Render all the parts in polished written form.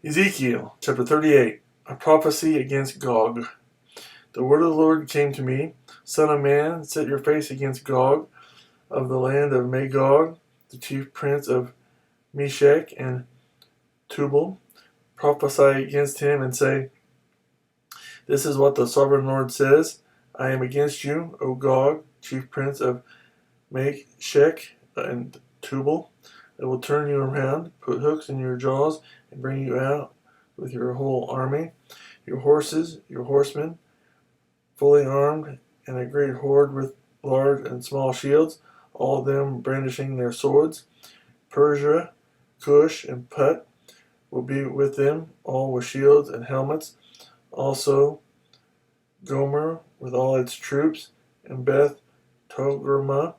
Ezekiel chapter 38, a prophecy against Gog. The word of the Lord came to me, Son of man, set your face against Gog of the land of Magog, the chief prince of Meshech and Tubal. Prophesy against him and say, This is what the sovereign Lord says, I am against you, O Gog, chief prince of Meshech and Tubal. I will turn you around, put hooks in your jaws, and bring you out with your whole army, your horses, your horsemen, fully armed, and a great horde with large and small shields, all of them brandishing their swords. Persia, Cush, and Put will be with them, all with shields and helmets. Also Gomer with all its troops, and Beth Togarmah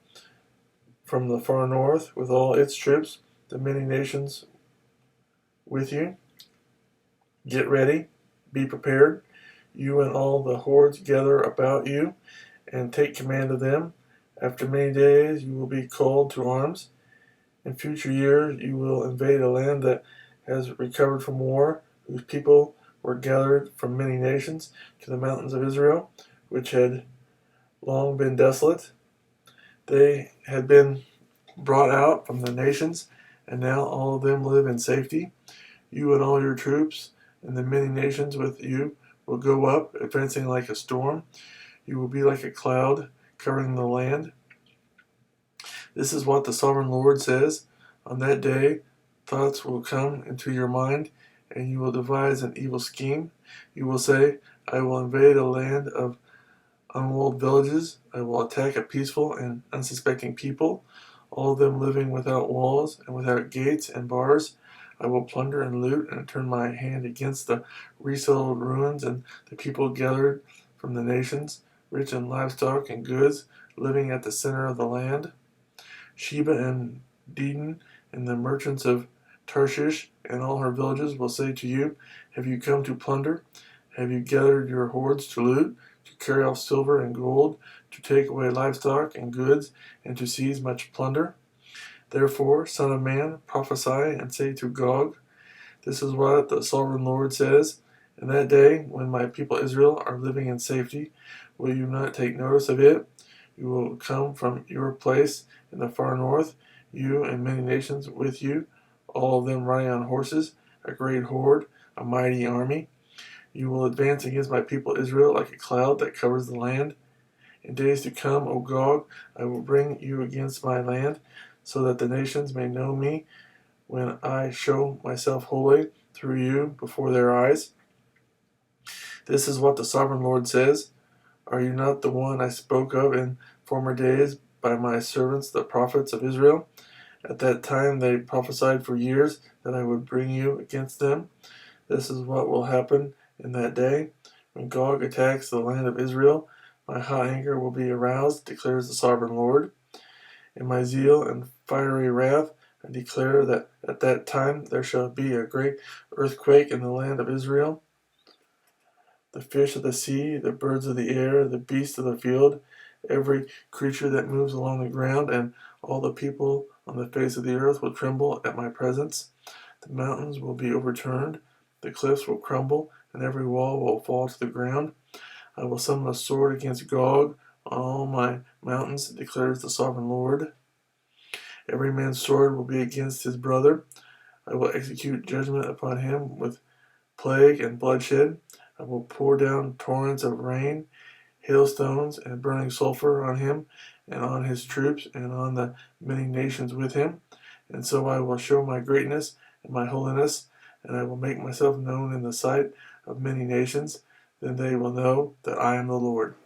from the far north with all its troops, the many nations with you. Get ready, be prepared, you and all the hordes gather about you, and take command of them. After many days you will be called to arms. In future years you will invade a land that has recovered from war, whose people were gathered from many nations to the mountains of Israel, which had long been desolate. They had been brought out from the nations, and now all of them live in safety. You and all your troops and the many nations with you will go up, advancing like a storm. You will be like a cloud covering the land. This is what the sovereign Lord says. On that day, thoughts will come into your mind, and you will devise an evil scheme. You will say, I will invade a land of unwalled villages. I will attack a peaceful and unsuspecting people, all of them living without walls and without gates and bars. I will plunder and loot and turn my hand against the resettled ruins and the people gathered from the nations, rich in livestock and goods, living at the center of the land. Sheba and Dedan and the merchants of Tarshish and all her villages will say to you, Have you come to plunder? Have you gathered your hordes to loot, to carry off silver and gold, to take away livestock and goods, and to seize much plunder? Therefore, Son of man, prophesy and say to Gog, This is what the sovereign Lord says. In that day, when my people Israel are living in safety, will you not take notice of it? You will come from your place in the far north, you and many nations with you, all of them riding on horses, a great horde, a mighty army. You will advance against my people Israel like a cloud that covers the land. In days to come, O Gog, I will bring you against my land, so that the nations may know me when I show myself holy through you before their eyes. This is what the sovereign Lord says. Are you not the one I spoke of in former days by my servants, the prophets of Israel? At that time they prophesied for years that I would bring you against them. This is what will happen in that day. When Gog attacks the land of Israel, my hot anger will be aroused, declares the sovereign Lord. In my zeal and fiery wrath, I declare that at that time there shall be a great earthquake in the land of Israel. The fish of the sea, the birds of the air, the beasts of the field, every creature that moves along the ground, and all the people on the face of the earth will tremble at my presence. The mountains will be overturned, the cliffs will crumble, and every wall will fall to the ground. I will summon a sword against Gog on all my mountains, declares the sovereign Lord. Every man's sword will be against his brother. I will execute judgment upon him with plague and bloodshed. I will pour down torrents of rain, hailstones, and burning sulfur on him, and on his troops, and on the many nations with him. And so I will show my greatness and my holiness, and I will make myself known in the sight of many nations. Then they will know that I am the Lord.